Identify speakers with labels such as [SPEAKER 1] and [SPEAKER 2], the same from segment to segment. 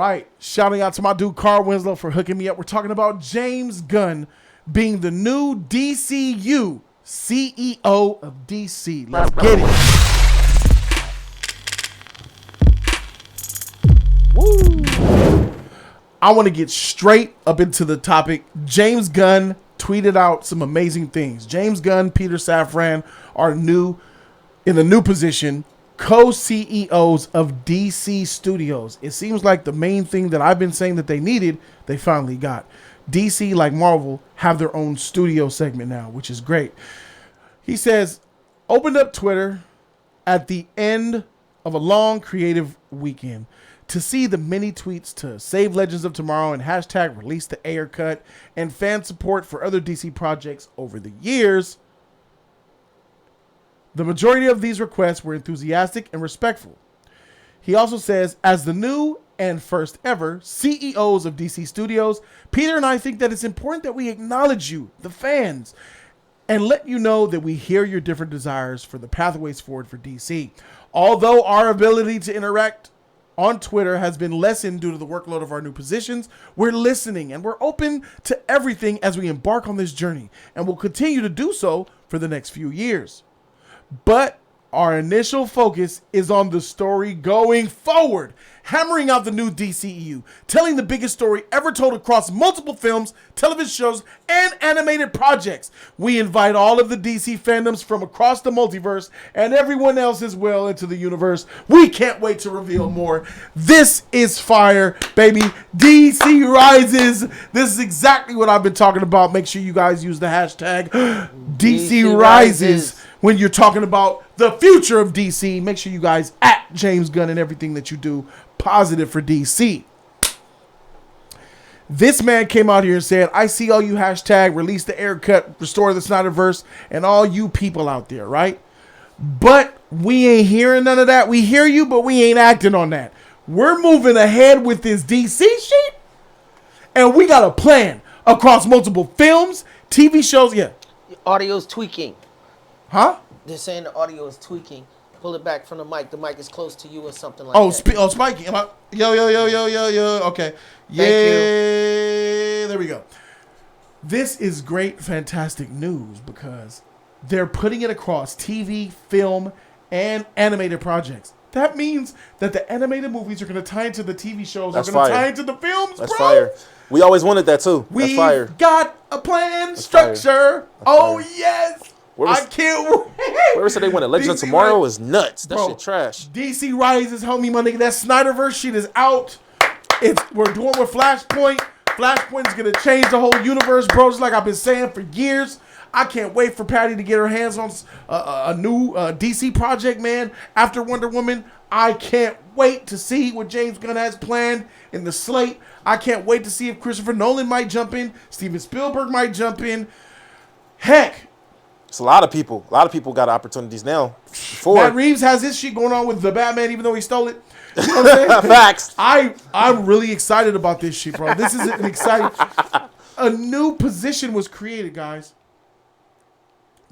[SPEAKER 1] Right. Shouting out to my dude Carl Winslow for hooking me up. We're talking about James Gunn being the new DCU CEO of DC. Let's get it. Woo. I want to get straight up into the topic. James Gunn tweeted out some amazing things. James Gunn, Peter Safran are in a new position, co-CEOs of DC Studios. It seems like the main thing that I've been saying that they needed, they finally got. DC, like Marvel, have their own studio segment now, which is great. He says, opened up Twitter at the end of a long creative weekend to see the many tweets to save Legends of Tomorrow and hashtag release the Ayer cut and fan support for other DC projects over the years. The majority of these requests were enthusiastic and respectful. He also says, as the new and first ever CEOs of DC Studios, Peter and I think that it's important that we acknowledge you, the fans, and let you know that we hear your different desires for the pathways forward for DC. Although our ability to interact on Twitter has been lessened due to the workload of our new positions, we're listening and we're open to everything as we embark on this journey, and will continue to do so for the next few years. But our initial focus is on the story going forward, hammering out the new DCEU, telling the biggest story ever told across multiple films, television shows, and animated projects. We invite all of the DC fandoms from across the multiverse and everyone else as well into the universe. We can't wait to reveal more. This is fire, baby. DC Rises. This is exactly what I've been talking about. Make sure you guys use the hashtag DC Rises. When you're talking about the future of DC, make sure you guys at James Gunn and everything that you do positive for DC. This man came out here and said, I see all you hashtag release the Ayer cut, restore the Snyderverse, and all you people out there, right? But we ain't hearing none of that. We hear you, but we ain't acting on that. We're moving ahead with this DC shit, and we got a plan across multiple films, TV shows. Yeah.
[SPEAKER 2] Audio's tweaking.
[SPEAKER 1] Huh?
[SPEAKER 2] They're saying the audio is tweaking. Pull it back from the mic. The mic is close to you or something like that.
[SPEAKER 1] Spiking. Yo. Okay. Yeah. There we go. This is great, fantastic news because they're putting it across TV, film, and animated projects. That means that the animated movies are going to tie into the TV shows. That's going to tie into the films,
[SPEAKER 3] That's
[SPEAKER 1] bro.
[SPEAKER 3] Fire. We always wanted that too. That's fire.
[SPEAKER 1] We've got a plan, structure. Oh, yes. I can't wait.
[SPEAKER 3] Whoever said they wanted Legends of Tomorrow is nuts. That shit trash.
[SPEAKER 1] DC Rises, homie, my nigga. That Snyderverse shit is out. We're doing with Flashpoint. Flashpoint is going to change the whole universe, bro. Just like I've been saying for years. I can't wait for Patty to get her hands on a new DC project, man. After Wonder Woman, I can't wait to see what James Gunn has planned in the slate. I can't wait to see if Christopher Nolan might jump in. Steven Spielberg might jump in. Heck.
[SPEAKER 3] It's a lot of people. A lot of people got opportunities now.
[SPEAKER 1] Matt Reeves has his shit going on with the Batman, even though he stole it. You know what I'm saying?
[SPEAKER 3] Facts.
[SPEAKER 1] I'm really excited about this shit, bro. This is an exciting. A new position was created, guys.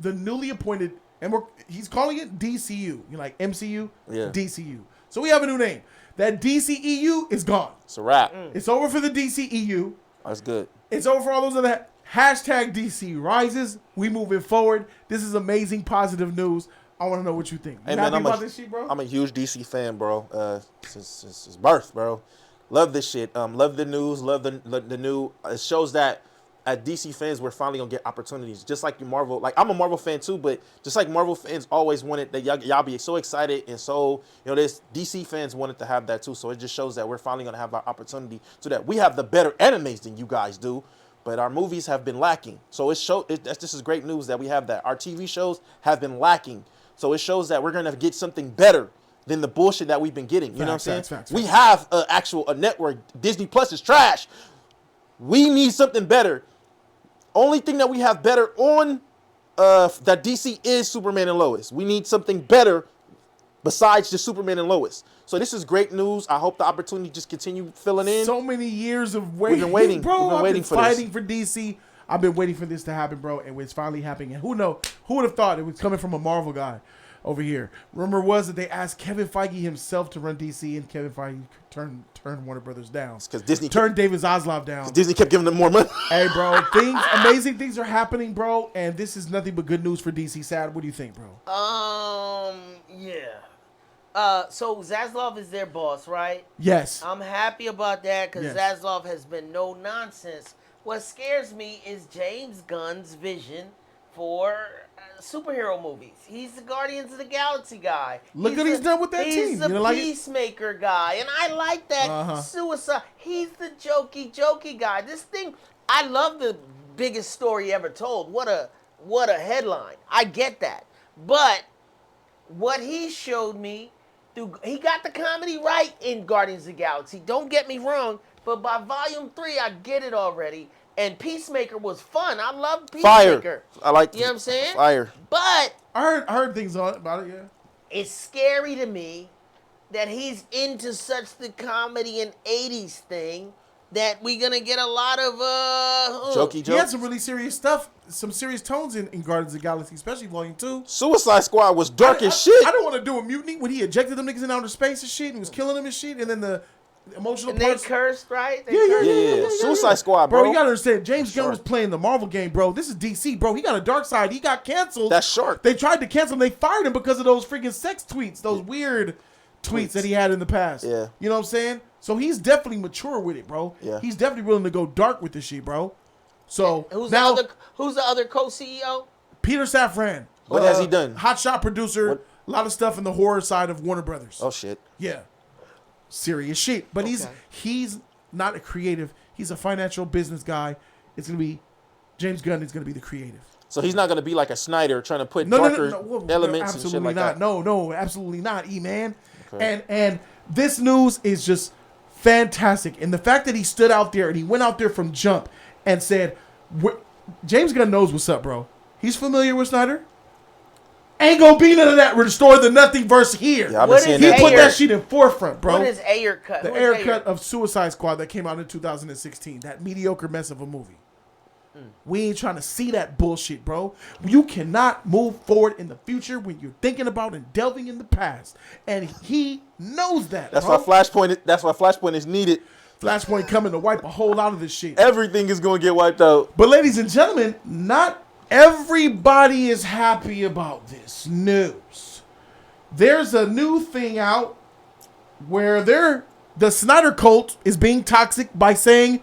[SPEAKER 1] The newly appointed, and he's calling it DCU. You like MCU?
[SPEAKER 3] Yeah.
[SPEAKER 1] DCU. So we have a new name. That DCEU is gone.
[SPEAKER 3] It's a wrap.
[SPEAKER 1] It's over for the DCEU.
[SPEAKER 3] That's good.
[SPEAKER 1] It's over for all those other. Hashtag DC Rises. We moving forward. This is amazing, positive news. I want to know what you think. You happy about this shit, bro?
[SPEAKER 3] I'm a huge DC fan, bro. Since birth, bro. Love this shit. Love the news. Love the new. It shows that as DC fans, we're finally gonna get opportunities. Just like you Marvel. Like I'm a Marvel fan too, but just like Marvel fans always wanted that y'all be so excited and so this DC fans wanted to have that too. So it just shows that we're finally gonna have our opportunity to that. We have the better animes than you guys do. But our movies have been lacking. So this is great news that we have that. Our TV shows have been lacking. So it shows that we're going to get something better than the bullshit that we've been getting. You know what I'm saying?
[SPEAKER 1] Facts.
[SPEAKER 3] We have a network. Disney Plus is trash. We need something better. Only thing that we have better on that DC is Superman and Lois. We need something better besides just Superman and Lois. So this is great news. I hope the opportunity just continue filling in.
[SPEAKER 1] So many years of waiting.
[SPEAKER 3] We've been waiting,
[SPEAKER 1] bro.
[SPEAKER 3] We've been waiting for
[SPEAKER 1] fighting for DC. I've been waiting for this to happen, bro, and it's finally happening. And who would have thought it was coming from a Marvel guy? over here. Rumor was that they asked Kevin Feige himself to run DC, and Kevin Feige turned Warner Brothers down.
[SPEAKER 3] Because Disney
[SPEAKER 1] turned David Zaslav down.
[SPEAKER 3] Disney kept giving them more money.
[SPEAKER 1] Hey, bro, amazing things are happening, bro, and this is nothing but good news for DC. Sad, what do you think, bro?
[SPEAKER 2] Yeah. So Zaslav is their boss, right?
[SPEAKER 1] Yes.
[SPEAKER 2] I'm happy about that because
[SPEAKER 1] Yes.
[SPEAKER 2] Zaslav has been no nonsense. What scares me is James Gunn's vision for superhero movies. He's the Guardians of the Galaxy guy.
[SPEAKER 1] Look what he's done with that team.
[SPEAKER 2] He's the
[SPEAKER 1] You don't like it?
[SPEAKER 2] Peacemaker guy, and I like that. Suicide. He's the jokey guy. This thing, I love the biggest story ever told. What a headline. I get that, but what he showed me, he got the comedy right in Guardians of the Galaxy. Don't get me wrong, but by Volume 3, I get it already. And Peacemaker was fun. I love Peacemaker.
[SPEAKER 3] Fire. I like.
[SPEAKER 2] You know what I'm saying?
[SPEAKER 3] Fire.
[SPEAKER 2] But
[SPEAKER 1] I heard things about it. Yeah.
[SPEAKER 2] it's scary to me that he's into such the comedy and 80s thing that we're gonna get a lot of
[SPEAKER 3] jokey
[SPEAKER 1] He
[SPEAKER 3] jokes.
[SPEAKER 1] had some really serious stuff, some serious tones in Guardians of the Galaxy, especially Volume 2.
[SPEAKER 3] Suicide Squad was dark as shit.
[SPEAKER 1] I don't want to do a mutiny when he ejected them niggas in outer space and shit and was killing them and shit, and then the emotional
[SPEAKER 2] And they
[SPEAKER 1] parts.
[SPEAKER 2] cursed, right? They
[SPEAKER 1] Yeah.
[SPEAKER 2] cursed.
[SPEAKER 3] Suicide Squad,
[SPEAKER 1] Bro,
[SPEAKER 3] bro.
[SPEAKER 1] you gotta understand, James Gunn
[SPEAKER 3] Shark.
[SPEAKER 1] was playing the Marvel game, bro. This is DC, bro. He got a dark side. He got canceled.
[SPEAKER 3] That's Shark.
[SPEAKER 1] They tried to cancel him. They fired him because of those freaking sex tweets, those weird tweets that he had in the past.
[SPEAKER 3] Yeah.
[SPEAKER 1] You know what I'm saying? So he's definitely mature with it, bro.
[SPEAKER 3] Yeah.
[SPEAKER 1] He's definitely willing to go dark with this shit, bro. So
[SPEAKER 2] Who's
[SPEAKER 1] now
[SPEAKER 2] the other co-CEO?
[SPEAKER 1] Peter Safran.
[SPEAKER 3] What has he done?
[SPEAKER 1] Hot shot producer.
[SPEAKER 3] What?
[SPEAKER 1] A lot of stuff in the horror side of Warner Brothers.
[SPEAKER 3] Oh shit.
[SPEAKER 1] Yeah. Serious shit. But
[SPEAKER 2] Okay.
[SPEAKER 1] he's not a creative. He's a financial business guy. It's gonna be James Gunn is gonna be the creative.
[SPEAKER 3] So he's not gonna be like a Snyder trying to put
[SPEAKER 1] No,
[SPEAKER 3] darker
[SPEAKER 1] Whoa,
[SPEAKER 3] elements and shit
[SPEAKER 1] absolutely
[SPEAKER 3] like
[SPEAKER 1] not.
[SPEAKER 3] that.
[SPEAKER 1] No, absolutely not, E-Man.
[SPEAKER 3] Okay.
[SPEAKER 1] And this news is just fantastic. And the fact that he stood out there and he went out there from jump and said, James Gunn knows what's up, bro. He's familiar with Snyder. Ain't gonna be none of that. Restore the nothing verse here.
[SPEAKER 3] Yeah, I've been
[SPEAKER 2] What
[SPEAKER 3] seeing
[SPEAKER 2] is
[SPEAKER 1] He
[SPEAKER 3] that.
[SPEAKER 1] put
[SPEAKER 2] Ayer?
[SPEAKER 1] that shit in forefront, bro.
[SPEAKER 2] What is Ayer cut?
[SPEAKER 1] The
[SPEAKER 2] Who's
[SPEAKER 1] air
[SPEAKER 2] Ayer?
[SPEAKER 1] cut of Suicide Squad that came out in 2016. That mediocre mess of a movie. We ain't trying to see that bullshit, bro. You cannot move forward in the future when you're thinking about and delving in the past. And he knows that,
[SPEAKER 3] That's
[SPEAKER 1] bro.
[SPEAKER 3] why Flashpoint is needed.
[SPEAKER 1] Flashpoint coming to wipe a whole lot of this shit.
[SPEAKER 3] Everything is gonna get wiped out.
[SPEAKER 1] But ladies and gentlemen, not everybody is happy about this news. There's a new thing out where the SnyderCult is being toxic by saying,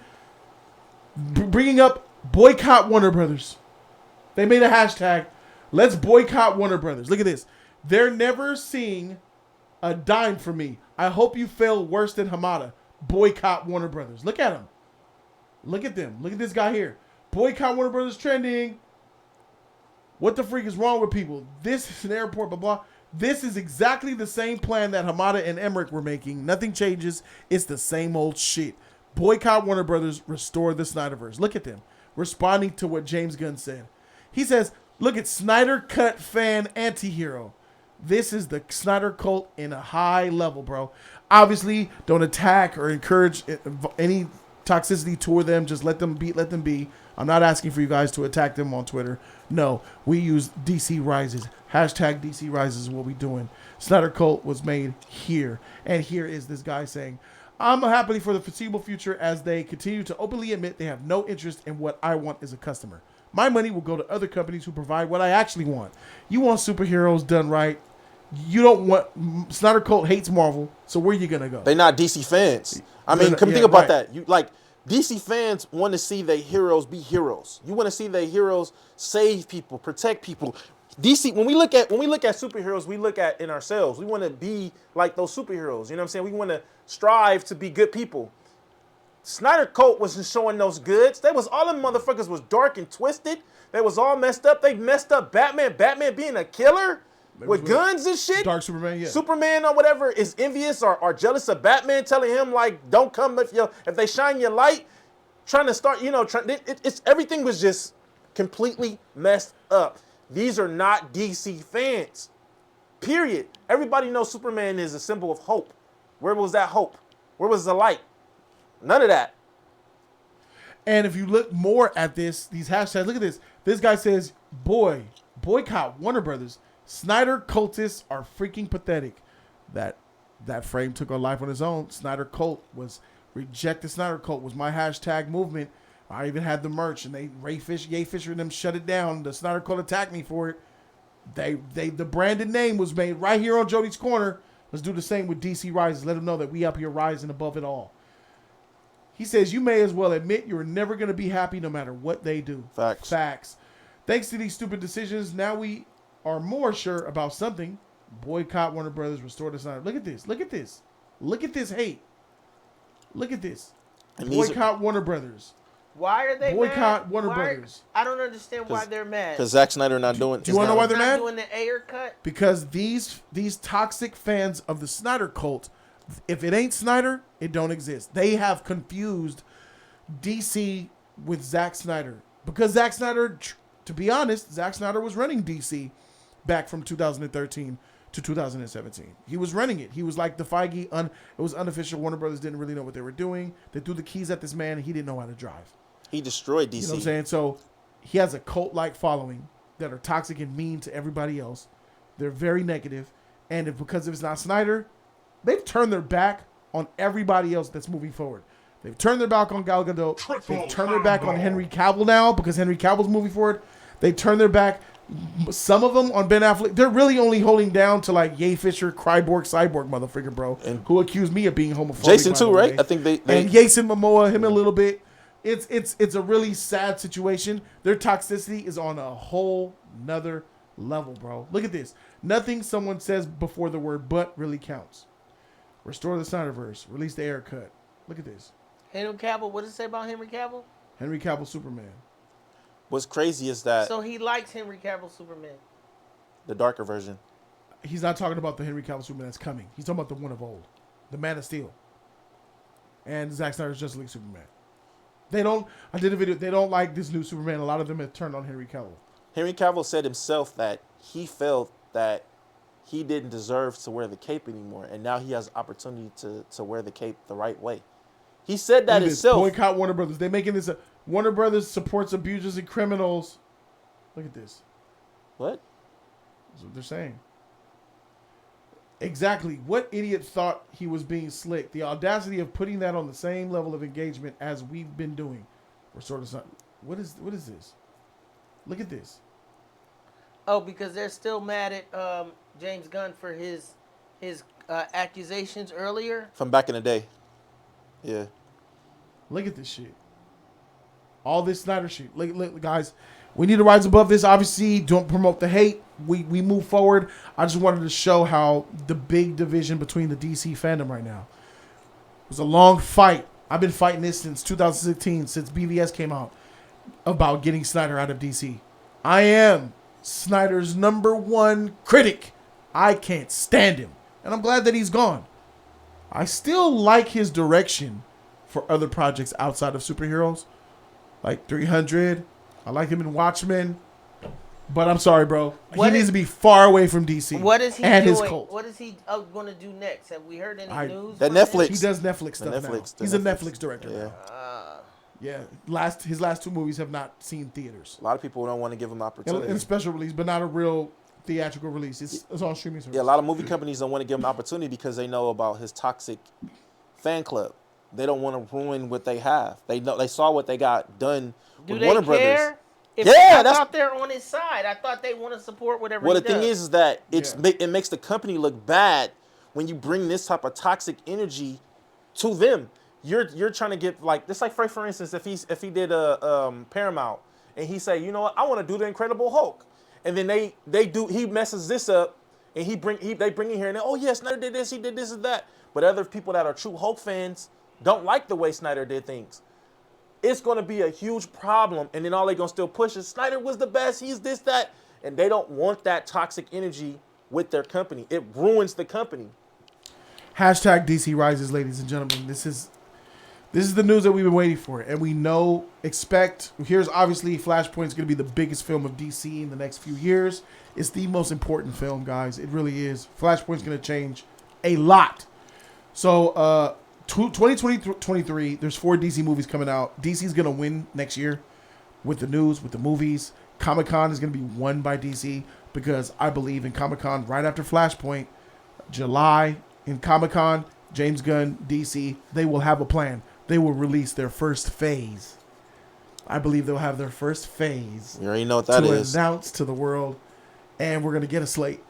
[SPEAKER 1] bringing up boycott Warner Brothers. They made a hashtag, let's boycott Warner Brothers. Look at this. They're never seeing a dime from me. I hope you fail worse than Hamada. Boycott Warner Brothers. Look at them. Look at them. Look at this guy here. Boycott Warner Brothers trending. What the freak is wrong with people? This is an airport, blah, blah. This is exactly the same plan that Hamada and Emmerich were making. Nothing changes. It's the same old shit. Boycott Warner Brothers. Restore the Snyderverse. Look at them. Responding to what James Gunn said. He says, look at Snyder Cut fan anti-hero. This is the Snyder cult in a high level, bro. Obviously, don't attack or encourage any toxicity toward them. Just let them be. I'm not asking for you guys to attack them on Twitter. No, we use DC Rises. Hashtag DC Rises is what we're doing. Snyder Cult was made here. And here is this guy saying, I'm happy for the foreseeable future as they continue to openly admit they have no interest in what I want as a customer. My money will go to other companies who provide what I actually want. You want superheroes done right. You don't want... Snyder Cult hates Marvel, so where are you going to go?
[SPEAKER 3] They're not DC fans. I mean, come think about that. You like DC fans want to see their heroes be heroes. You want to see their heroes save people, protect people. DC, when we look at superheroes, we look at in ourselves. We want to be like those superheroes. You know what I'm saying? We want to strive to be good people. Snyder Cult wasn't showing those goods. They was all them motherfuckers was dark and twisted. They was all messed up. They messed up Batman being a killer with guns and shit.
[SPEAKER 1] Dark Superman, yeah.
[SPEAKER 3] Superman or whatever is envious or jealous of Batman, telling him like, don't come if they shine your light. Trying to start, it's everything was just completely messed up. These are not DC fans. Period. Everybody knows Superman is a symbol of hope. Where was that hope? Where was the light? None of that.
[SPEAKER 1] And if you look more at these hashtags, look at this. This guy says, boycott Warner Brothers. Snyder cultists are freaking pathetic. That frame took a life on his own. Snyder Cult was rejected. Snyder Cult was my hashtag movement. I even had the merch, and Yay Fisher and them shut it down. The Snyder Cult attacked me for it. The branded name was made right here on Jody's Corner. Let's do the same with DC Rises. Let them know that we up here rising above it all. He says, you may as well admit you're never going to be happy no matter what they do. Facts. Thanks to these stupid decisions, now we are more sure about something. Boycott Warner Brothers, restore the Snyder. Look at this. Look at this. Look at this hate. Look at this. Boycott Warner Brothers.
[SPEAKER 2] Why are they
[SPEAKER 1] boycott
[SPEAKER 2] mad?
[SPEAKER 1] Warner Brothers?
[SPEAKER 2] I don't understand why they're mad.
[SPEAKER 3] Because Zack Snyder not doing.
[SPEAKER 1] Do you want to know why they're mad?
[SPEAKER 2] Doing the Ayer cut.
[SPEAKER 1] Because these toxic fans of the Snyder Cult, if it ain't Snyder, it don't exist. They have confused DC with Zack Snyder. Because Zack Snyder, to be honest, Zack Snyder was running DC back from 2013 to 2017. He was running it. He was like the Feige. It was unofficial. Warner Brothers didn't really know what they were doing. They threw the keys at this man, and he didn't know how to drive.
[SPEAKER 3] He destroyed DC.
[SPEAKER 1] You know what I'm saying? So he has a cult-like following that are toxic and mean to everybody else. They're very negative. And because it's not Snyder, they've turned their back on everybody else that's moving forward. They've turned their back on Gal Gadot. They've turned their back on Henry Cavill now because Henry Cavill's moving forward. They turned their back, some of them, on Ben Affleck. They're really only holding down to like Yay Fisher, Cyborg, motherfucker, bro,
[SPEAKER 3] and
[SPEAKER 1] who accused me of being homophobic.
[SPEAKER 3] Jason too, right? I think they
[SPEAKER 1] and Jason Momoa, him a little bit. It's a really sad situation. Their toxicity is on a whole nother level, bro. Look at this. Nothing someone says before the word "but" really counts. Restore the Snyderverse. Release the Ayer cut. Look at this.
[SPEAKER 2] Henry Cavill. What does it say about Henry Cavill?
[SPEAKER 1] Henry Cavill, Superman.
[SPEAKER 3] What's crazy is that
[SPEAKER 2] So he likes Henry Cavill, Superman.
[SPEAKER 3] the darker version.
[SPEAKER 1] He's not talking about the Henry Cavill Superman that's coming. He's talking about the one of old, the Man of Steel, and Zack Snyder's Justice League Superman. I did a video. They don't like this new Superman. A lot of them have turned on Henry Cavill.
[SPEAKER 3] Henry Cavill said himself that he felt that he didn't deserve to wear the cape anymore, and now he has opportunity to wear the cape the right way. He said that himself.
[SPEAKER 1] Boycott Warner Brothers. They're making this. Warner Brothers supports abusers and criminals. Look at this.
[SPEAKER 3] What?
[SPEAKER 1] That's what they're saying. Exactly. What idiot thought he was being slick? The audacity of putting that on the same level of engagement as we've been doing. We're sort of something. What is this? Look at this.
[SPEAKER 2] Oh, because they're still mad at James Gunn for his accusations earlier.
[SPEAKER 3] From back in the day. Yeah.
[SPEAKER 1] Look at this shit. All this Snyder shit. Look, guys, we need to rise above this. Obviously, don't promote the hate. We move forward. I just wanted to show how the big division between the DC fandom right now. It was a long fight. I've been fighting this since 2016, since BVS came out, about getting Snyder out of DC. I am Snyder's #1 critic. I can't stand him. And I'm glad that he's gone. I still like his direction for other projects outside of superheroes. Like 300. I like him in Watchmen. But I'm sorry, bro. He needs to be far away from DC.
[SPEAKER 2] What is he
[SPEAKER 1] and
[SPEAKER 2] doing?
[SPEAKER 1] His cult.
[SPEAKER 2] What is he going to do next? Have we heard any news?
[SPEAKER 3] That
[SPEAKER 2] from him?
[SPEAKER 3] Netflix.
[SPEAKER 1] He does Netflix stuff now. He's a Netflix director
[SPEAKER 3] Yeah.
[SPEAKER 1] now. Yeah. His last 2 movies have not seen theaters.
[SPEAKER 3] A lot of people don't want to give him opportunity.
[SPEAKER 1] In special release, but not a real theatrical release. It's on streaming service.
[SPEAKER 3] Yeah, a lot of movie companies don't want to give him opportunity because they know about his toxic fan club. They don't want to ruin what they have. They saw what they got done with Warner Brothers.
[SPEAKER 2] I thought they're on his side. I thought they want to support whatever.
[SPEAKER 3] Well,
[SPEAKER 2] he
[SPEAKER 3] the thing
[SPEAKER 2] does.
[SPEAKER 3] is that it makes the company look bad when you bring this type of toxic energy to them. You're trying to get like this, like for instance, if he did a Paramount and he say, you know what, I want to do the Incredible Hulk, and then he messes this up and they bring in here and oh yes, Snyder did this, he did this and that, but other people that are true Hulk fans don't like the way Snyder did things. It's going to be a huge problem, and then all they're going to still push is Snyder was the best, he's this, that, and they don't want that toxic energy with their company. It ruins the company.
[SPEAKER 1] Hashtag DC Rises, ladies and gentlemen. This is the news that we've been waiting for, and we here's obviously Flashpoint is going to be the biggest film of DC in the next few years. It's the most important film, guys. It really is. Flashpoint is going to change a lot. So, 2023, there's 4 DC movies coming out. DC's going to win next year with the news, with the movies. Comic-Con is going to be won by DC. because I believe in Comic-Con right after Flashpoint, July in Comic-Con, James Gunn, DC, they will have a plan. They will release their first phase. I believe they'll have their first phase.
[SPEAKER 3] You already know what that is.
[SPEAKER 1] To announce to the world, and we're going to get a slate.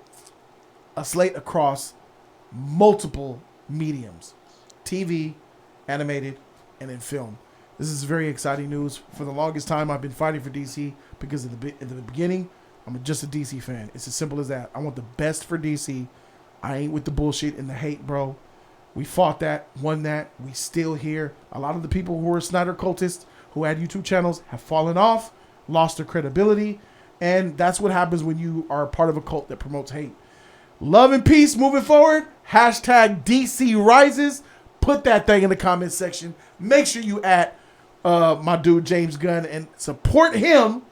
[SPEAKER 1] A slate across multiple mediums. TV, animated, and in film. This is very exciting news. For the longest time, I've been fighting for DC because in the beginning, I'm just a DC fan. It's as simple as that. I want the best for DC. I ain't with the bullshit and the hate, bro. We fought that, won that. We still here. A lot of the people who were Snyder cultists, who had YouTube channels, have fallen off, lost their credibility, and that's what happens when you are a part of a cult that promotes hate. Love and peace moving forward. Hashtag DC Rises. Put that thing in the comments section. Make sure you add my dude James Gunn and support him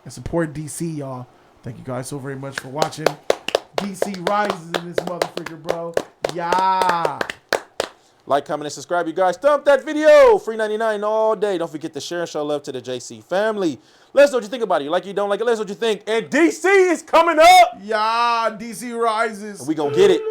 [SPEAKER 1] and support DC, y'all. Thank you guys so very much for watching. DC Rises in this motherfucker, bro. Yeah.
[SPEAKER 3] Like, comment, and subscribe, you guys. Thump that video. Free 99 all day. Don't forget to share and show love to the JC family. Let us know what you think about it. You like it, you don't like it. Let us know what you think. And DC is coming up.
[SPEAKER 1] Yeah, DC Rises.
[SPEAKER 3] And we gonna get it.